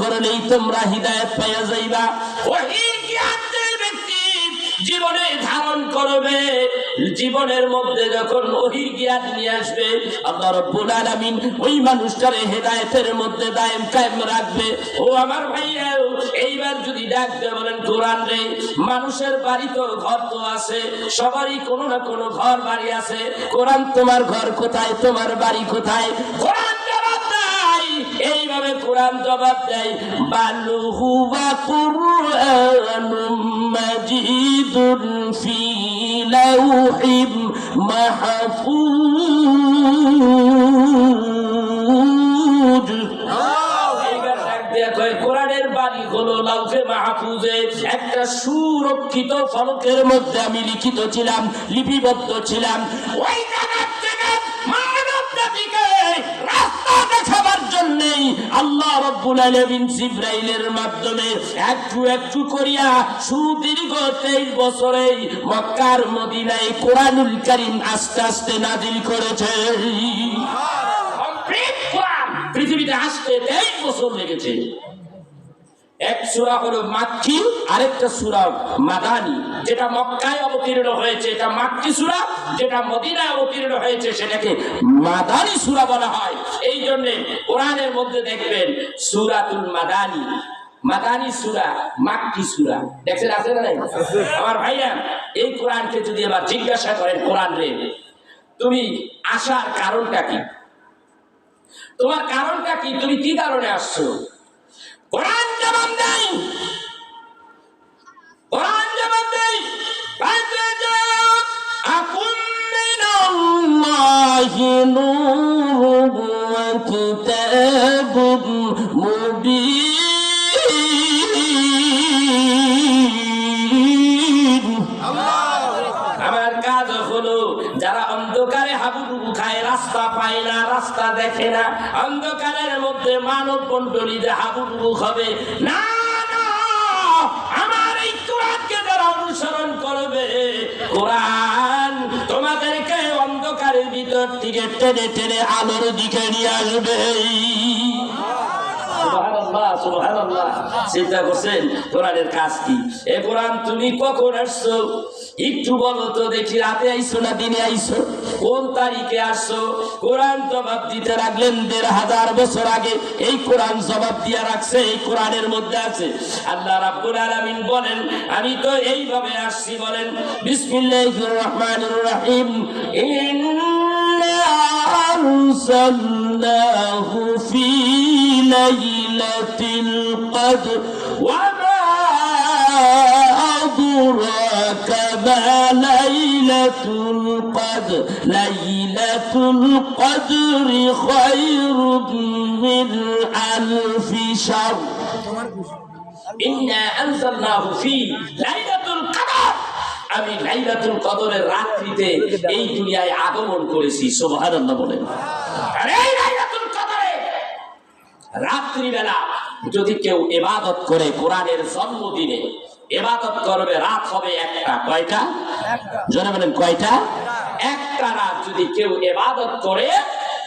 করলেই তোমরা হিদায়াত পাইয়া যাইবা। ওহীর জ্ঞানের ব্যক্তি জীবনে ধারণ করবে, জীবনের মধ্যে যখন ওহীর জ্ঞান নিয়ে আসবে আল্লাহ রাব্বুল আলামিন ওই মানুষটারে হেদায়েতের মধ্যে দায়েম কায়েম রাখবে। ও আমার ভাইরা, এইবার যদি ডাকতে বলেন কোরআন রে, মানুষের বাড়ি তো ঘর তো আছে, সবারই কোনো না কোনো ঘর বাড়ি আছে। কোরআন তোমার ঘর কোথায়, তোমার বাড়ি কোথায়? কোরআন জবাব দেয়, এইভাবে কোরআন জবাব দেয়, বাল হুয়া কুরআনুম মাজিদুন ফি লাউহিম মাহফুজ। কোরআনের বাণী হলো লাউহে মাহফুজে, একটা সুরক্ষিত ফলকের মধ্যে আমি লিখিত ছিলাম, লিপিবদ্ধ ছিলাম। ওই জায়গা থেকে মানব জাতিকে রাস্তা দেখাবার জন্য আল্লাহ রাব্বুল আলামিন জিবরাইলের মাধ্যমে একটু একটু করিয়া সুদীর্ঘ 23 বছরে মক্কার মদিনায় কোরআনুল কারীম আস্তে আস্তে নাযিল করেছে। পৃথিবীতে আসতে 23 বছর লেগেছে। এক সূরা হলো মাক্কি, আরেকটা সূরা মাদানী। যেটা মক্কায় অবতীর্ণ হয়েছে এটা মাক্কি সূরা, যেটা মদিনায় অবতীর্ণ হয়েছে সেটাকে মাদানী সূরা বলা হয়। এই জন্য কোরআনের মধ্যে দেখবেন সূরাতুল মাদানী, মাদানী সূরা, মাক্কি সূরা। দেখছেন আছে না নাই? আমার ভাইরা, এই কোরআনকে যদি আবার জিজ্ঞাসা করেন, কোরআন রে তুমি আসার কারণটা কি, তোমার কারণটা কি, তুমি কি কারণে আসছো? কোরআন জবাব দেয়, কোরআন জবাব দেয়, আকুম মিনাল্লাহি নূরুন ওয়া কিতাবুম মুবিন। আমার কাজ হলো যারা অন্ধকারে হাবুডুবু খায়, রাস্তা পায় না, রাস্তা দেখে না, অন্ধকারের মধ্যে মানব মণ্ডলীতে হাবুডুবু হবে না, আমার এই কোরআনকে যারা অনুসরণ করবে, কোরআন তোমাদেরকে অন্ধকারের ভিতর থেকে টেনে টেনে আলোর দিকে নিয়ে আসবে। সুবহানাল্লাহ, সুবহানাল্লাহ। চিন্তা করছেন কোরআনের কাজ কি? এ কোরআন তুমি কখন আসছো একটু বলো তো দেখি, রাতে আইছো না দিনে আইছো, কোন তারিখে আসছো? কোরআন জবাব দিতে রাখলেন 1500 বছর আগে। এই কোরআন জবাব দিয়া রাখছে, এই কোরআনের মধ্যে আছে। আল্লাহ রাব্বুল আলামিন বলেন আমি তো এইভাবে আসছি, বলেন বিসমিল্লাহির রহমানির রহিম, ইন্না আরসালনাহু ফি লাইলাতিল কদর ওয়া মা আদরাকা মা লাইলাতুল কদর, লাইলাতুল কদরি খায়রুম মিন আলফি শাহর, ইন্না আনজালনাহু ফি লাইলাতুল কদর, আমি লাইলাতুল কদরের রাত্রিতে এই দুনিয়ায় আগমন করেছি। সুবহানাল্লাহ বলেন। আরে লাইলাতুল কদরে রাত্রিবেলা যদি কেউ ইবাদত করে, কোরআনের জন্মদিনে ইবাদত করবে, রাত হবে একটা। কয়টা? জোরে বলেন কয়টা? একটা রাত যদি কেউ ইবাদত করে,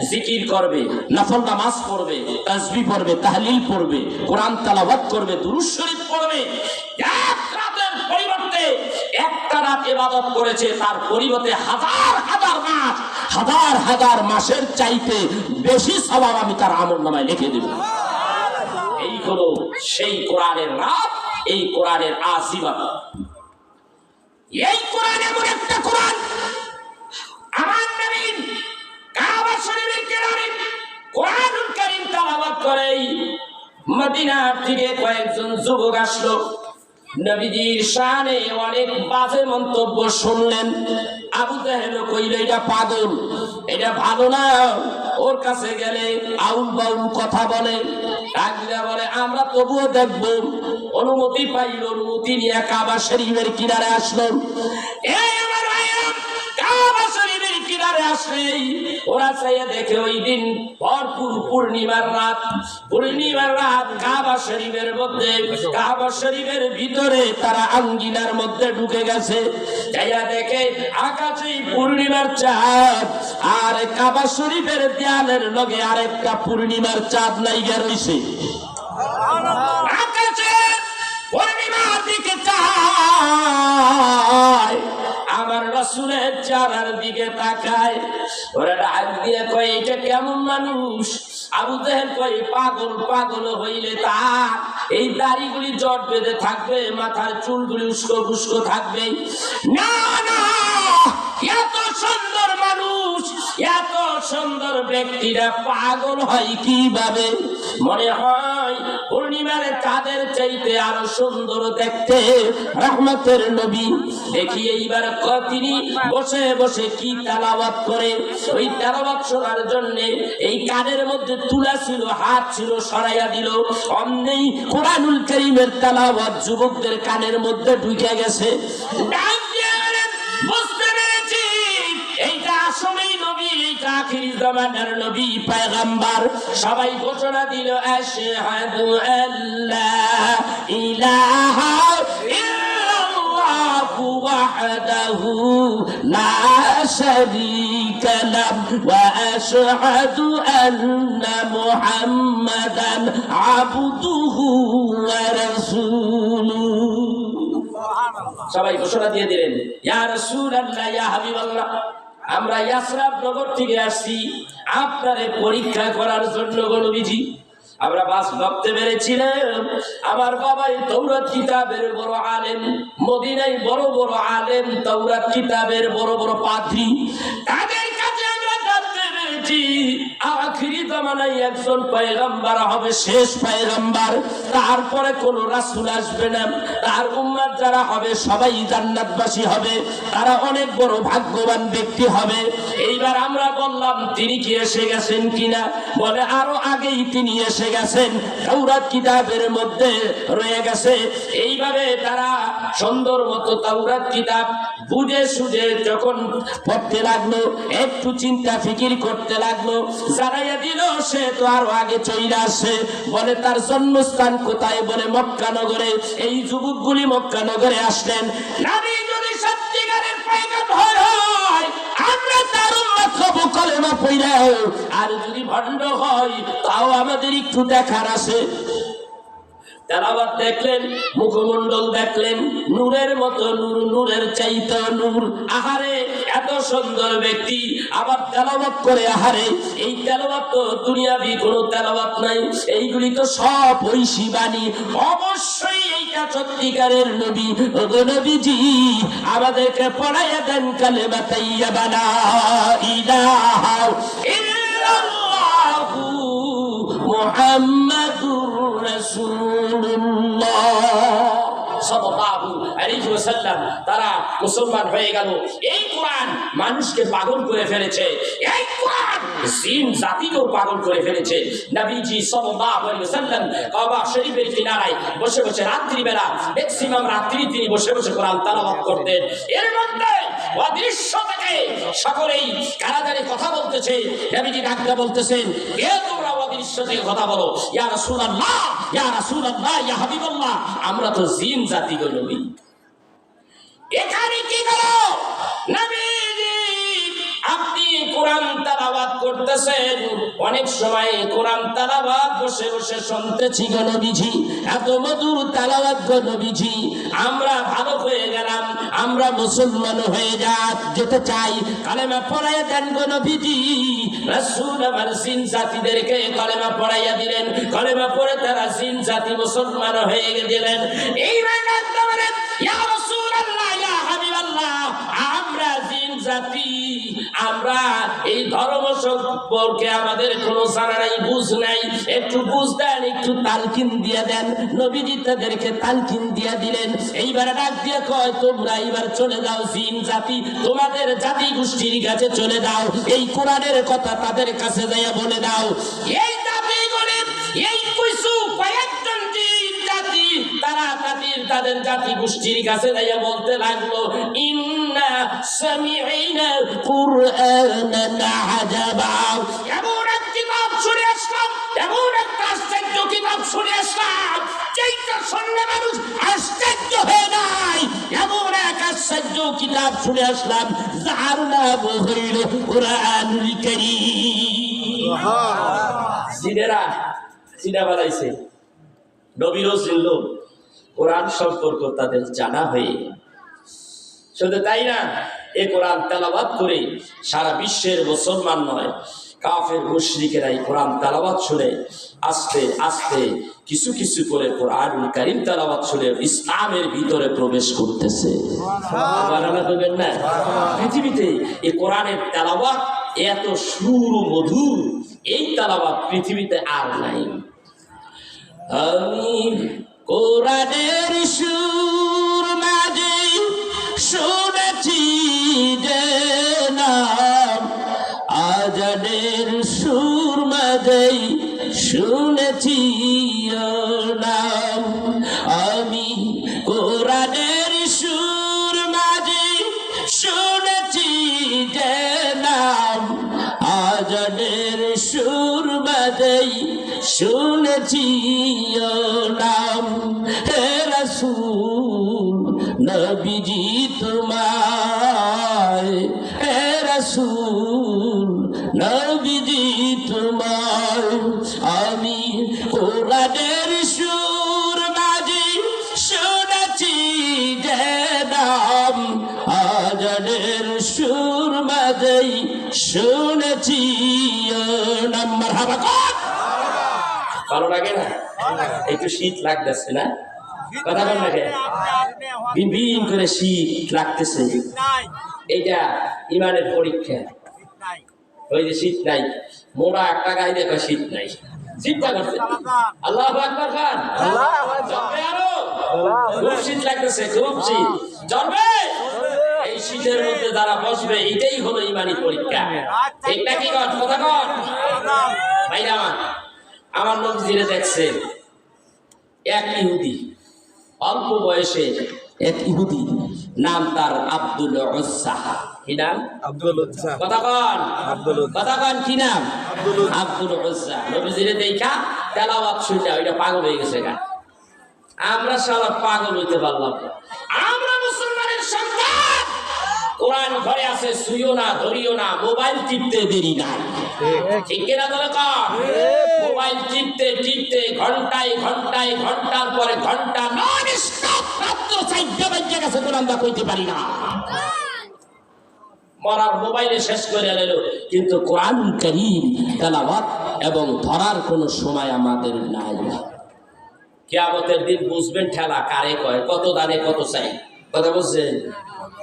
জিকির করবে, নফল নামাজ পড়বে, তাসবিহ পড়বে, তাহলিল পড়বে, কোরআন তেলাওয়াত করবে, দুরূদ শরীফ পড়বে, এক রাতের পরিবর্তে একটা রাত ইবাদত করেছে, তার পরিবর্তে হাজার হাজার মাস, হাজার হাজার মাসের চাইতে বেশি সওয়াব আমি তার আমলনামায় লিখে দেব। এই হলো সেই কোরআনের রাত, এই কোরআনের আসিবা। এই কোরআন এমন একটা কোরআন, আমার নবী কাবা শরীফের কিনারে কোরআনুল কারীম তেলাওয়াত করে মদিনা থেকে কয়েকজন যুবক আসলো, নবীজির শানে অনেক বাজে মন্তব্য শুনলেন। আবু জাহেল কইল এটা পাগল, এটা ভালো না, ওর কাছে গেলে আউল বাউল কথা বলে, আগলা বলে আমরা তবুও দেখব। অনুমতি পাইল, অনুমতি নিয়ে কাবা শরীফের কিনারে আসলো। এই আমার ভাইরা, কাবা শরীফের কিনারে আসলেই ওরা চাইয়া দেখে ওই দিন ভরপুর পূর্ণিমার রাত, পূর্ণিমার রাত কাবা শরীফের মধ্যে, কাবা শরীফের ভিতরে তারা আঙ্গিনার মধ্যে ঢুকে গেছে। চাইয়া দেখে আকাশে পূর্ণিমার চাঁদ, আর কাবা শরীফের দেয়ালের লগে আরেকটা পূর্ণিমার চাঁদ লাইগা রইছে। আকাশে পূর্ণিমার দিকে চায়, আমার রাসূলের চেহারার দিকে তাকায়। ওরা ডাক দিয়ে কয় এটা কেমন মানুষ? আবু জেহেল কয় পাগল, পাগল হইলে তার এই দাড়িগুলি জট বেঁধে থাকবে, মাথার চুলগুলি উস্কো খুস্কো থাকবে। না না, এত সুন্দর মানুষ, এত সুন্দর ব্যক্তিরা পাগল হয় কিভাবে? মনে হয় পূর্ণিমার চাঁদের চাইতে আরো সুন্দর দেখতে রহমতের নবী। দেখি এইবার তিনি বসে বসে কি তেলাওয়াত করে। ওই তেলাওয়াত শোনার জন্য এই কানের মধ্যে তুলা ছিল, হাত ছিল, সরাইয়া দিল। অমনি কোরআনুল কারীমের তেলাওয়াত যুবকদের কানের মধ্যে ঢুকে গেছে। ডাক দিয়ে বুঝতে পেরেছি এইটা আসলেই নবী, এইটা আখির জামানার নবী পয়গম্বর। সবাই ঘোষণা দিল আশহাদু আল্লা ইলাহা ইল্লাল্লাহু ওয়াহদাহু লা শারীকা লাহু ওয়া আশহাদু আন্না মুহাম্মাদান আবদুহু ওয়া রাসূলুহু। সবাই ঘোষণা দিয়ে দিলেন ইয়া রাসূলুল্লাহ, ইয়া হাবিবাল্লাহ, আমরা ইয়াসরাব নগর থেকে আসছি আপনারে পরীক্ষা করার জন্য। গো নবীজি, আমরা বাস ভাবতে পেরেছিলাম আমার বাবাই তাওরাত কিতাবের বড় আলেম, মদিনায় বড় বড় আলেম, তাওরাত কিতাবের বড় বড় পাদ্রী, তাদের কাছে আমরা জানতে পেরেছি আখিরি জামানায় একজন পয়গম্বর হবে, শেষ পয়গম্বর, তারপরে কোন রাসূল আসবে না, তার উম্মত যারা হবে সবাই জান্নাতবাসী হবে, তারা অনেক বড় ভাগ্যবান ব্যক্তি হবে। এইবার আমরা বললাম তিনি কি এসে গেছেন কিনা? বলে আরো আগেই তিনি এসে গেছেন, তাওরাত কিতাবের মধ্যে রয়ে গেছে। এইভাবে তারা সুন্দর মতো তাওরাত কিতাব বুঝে সুঝে যখন পড়তে লাগলো, একটু চিন্তা ফিকির করতে লাগলো, জানাইয়া দিল সে তো আরো আগে চলে আসে। বলে তার জন্মস্থান কোথায়? বলে মক্কা নগরে। এই যুবকগুলি মক্কা নগরে আসলেন। নবী যদি সত্যিকারের পয়গম্বর হয় আমরা তার উম্মত হব কলেমা পড়া, আর যদি ভণ্ড হয় তাও আমাদের একটু দেখার আছে। তেলাওয়াত দেখলেন, মুখমণ্ডল দেখলেন, নূরের মতো নূর, নূরের চাইতে নূর। আহারে এত সুন্দর ব্যক্তি আবার তেলাওয়াত করে। আহারে এই তেলাওয়াত তো দুনিয়াবি কোনো তেলাওয়াত নাই, এইগুলি তো সব ঐশী বাণী। অবশ্যই এইটা সত্যিকারের নবী। ওগো নবীজি, আমাদেরকে পড়াইয়া দেন কালেমা তাইয়্যিবা লা ইলাহা ইল্লাল্লাহু মুহাম্মাদুর রাসূলুল্লাহ সাল্লাল্লাহু আলাইহি ওয়াসাল্লাম। তারা মুসলমান হয়ে গেল। এই কোরআন মানুষকে পাগল করে ফেলেছে, এই কোরআন জিন জাতিকেও পাগল করে ফেলেছে। নবীজি সাল্লাল্লাহু আলাইহি ওয়াসাল্লাম কাবা শরীফের কিনারায় বসে বসে রাত্রিবেলা, ম্যাক্সিমাম রাত্রি তিনি বসে বসে কোরআন তেলাওয়াত করতেন। এর মধ্যে অদৃশ্য থেকে সকলেই কারাগারে কথা বলতেছে। নবীজি ডাকতে বলতেছেন, কে তোমরা অদৃশ্য থেকে কথা বলো? ইয়া রাসূলুল্লাহ, ইয়া রাসূলুল্লাহ, ইয়া হাবিবাল্লাহ, আমরা তো জিন জাতি গো নবী। এখানে কি করো নবীজি? আপনি কোরআন তেলাওয়াত করতেছেন, অনেক সময় কোরআন তেলাওয়াত বসে বসে শুনতেছি গো নবীজি, এত মধুর তেলাওয়াত গো নবীজি, আমরা ভালো হয়ে গেলাম, আমরা মুসলমান হয়ে যেতে চাই, কালেমা পড়াইয়া দেন গো নবীজি। রাসূল আমার জিন জাতিদেরকে কালেমা পড়াইয়া দিলেন, কালেমা পড়ে তারা জিন জাতি মুসলমান হয়ে গেলেন। এইবার ডাকতে বলেন, ইয়া রাসূলুল্লাহ, ইয়া হাবিবাল্লাহ, আমরা জিন জাতি, আমরা এই ধর্ম সম্পর্কে আমাদের কোনো জানা নাই, বুঝ নাই, একটু বুঝ দেন, একটু তালকিন দিয়ে দেন। নবীজি তাদেরকে তালকিন দিয়ে দিলেন। এইবার ডাক দিয়ে কয়, তোমরা এইবার চলে যাও জিন জাতি, তোমাদের জাতি গোষ্ঠীর কাছে চলে যাও, এই কোরআনের কথা তাদের কাছে যাইয়া বলে দাও। এই জাতিগুলি, এই কিছু কয়েকজন জিন জাতি, তারা তাদের জাতি গোষ্ঠীর কাছে যাইয়া বলতে লাগলো, ইন্না সামি'না কুরআনান আজাবা, এমন এক কিতাব শুনে আসলাম, এমন একটা আশ্চর্য কিতাব শুনে আসলাম, যেটা শুনলে মানুষ আশ্চর্য হয়ে যায়। এমন এক আশ্চর্য কিতাব শুনে আসলাম, যার নাম হইল কুরআনুল কারীম। জিনেরা চিনা বানাইছে, নবীরও ছিল, কোরআন সম্পর্ক তাদের জানা হয়ে। শুধু তাই না, এ কোরআন তেলাওয়াত করে সারা বিশ্বের মুসলমান নয়, কাফের মুশরিকেরাই কোরআন তেলাওয়াত শুনে আস্তে আস্তে কিছু কিছু করে কোরআনুল কারীম তেলাওয়াত শুনে ইসলামের ভিতরে প্রবেশ করতেছে। না, পৃথিবীতে এই কোরআনের তেলাওয়াত এত সুর ও মধুর, এই তেলাওয়াত পৃথিবীতে আর নাই। আমি কোরআনের সুর মাঝে শুনেছি যে নাম, আজানের সুর মাঝে শুনেছি নাম। আমি কোরআনের সুর মাঝে শুনেছি যে নাম, আজানের সুর মাঝে শুনেছি নাম। হে রাসূল নবীজি তোমায়, হে রাসূল নবীজি তোমায়, আমি কোরআনের সুর মাঝে শুনেছি যে নাম, আজানের সুর মাঝে শুনেছি নাম। মারহাবা কর। ভালো লাগে না? একটু শীত লাগতেছে না? কথা বল লাগে, বিন করে শীত লাগতেছে। এইটা ইমানের পরীক্ষা। ওই যে শীত নাই, মোড়া একটা গায়ে দেখো শীত নাই, চিন্তা করছে। আল্লাহু আকবার খান, জমবে আরো, খুব শীত লাগতেছে, খুব শীত জমবে। এই শীতের মধ্যে যারা বসবে, এটাই হলো ইমানি পরীক্ষা। ঠিক নাকি? কথা কর ভাইরা। আমার নবীজিরে দেখছে এক ইহুদি, অল্প বয়সে এক ইহুদি, নাম তার আব্দুল উজ্জা। কি নাম? আব্দুল উজ্জা। কথা কন, কথা কন, কি নাম? আব্দুল উজ্জা। নবীজিরে দেখা তেলাওয়াত শুনে ওইটা পাগল হয়ে গেছে গা। আমরা সারা পাগল হইতে পারলাম না। আমরা মুসলমানের সন্তান, কোরআন ঘরে আছে, শুইও না, ধরিও না, মোবাইল টিপতে দেরি নাই। ঠিক কিনা বলে কর? মোবাইল টিপতে টিপতে ঘন্টায় ঘন্টায় ঘন্টার পরে ঘন্টা নন স্টপ রাত্র 4টা বাজে গেছে, কোরআন দা কইতে পারি না। মরার মোবাইলে শেষ করে এলো, কিন্তু কোরআন কারীম তেলাওয়াত এবং ধরার কোনো সময় আমাদের নাই। কিয়ামতের দিন বুঝবেন ঠেলা কারে কয়, কত দানে কত চাই। কথা বলছেন?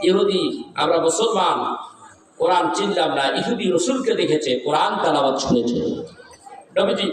ইহুদি, আমরা মুসলমান, কোরআন চিনলাম না। ইহুদি রসুলকে দেখেছে, কোরআন তেলাওয়াত শুনেছে। নবীজি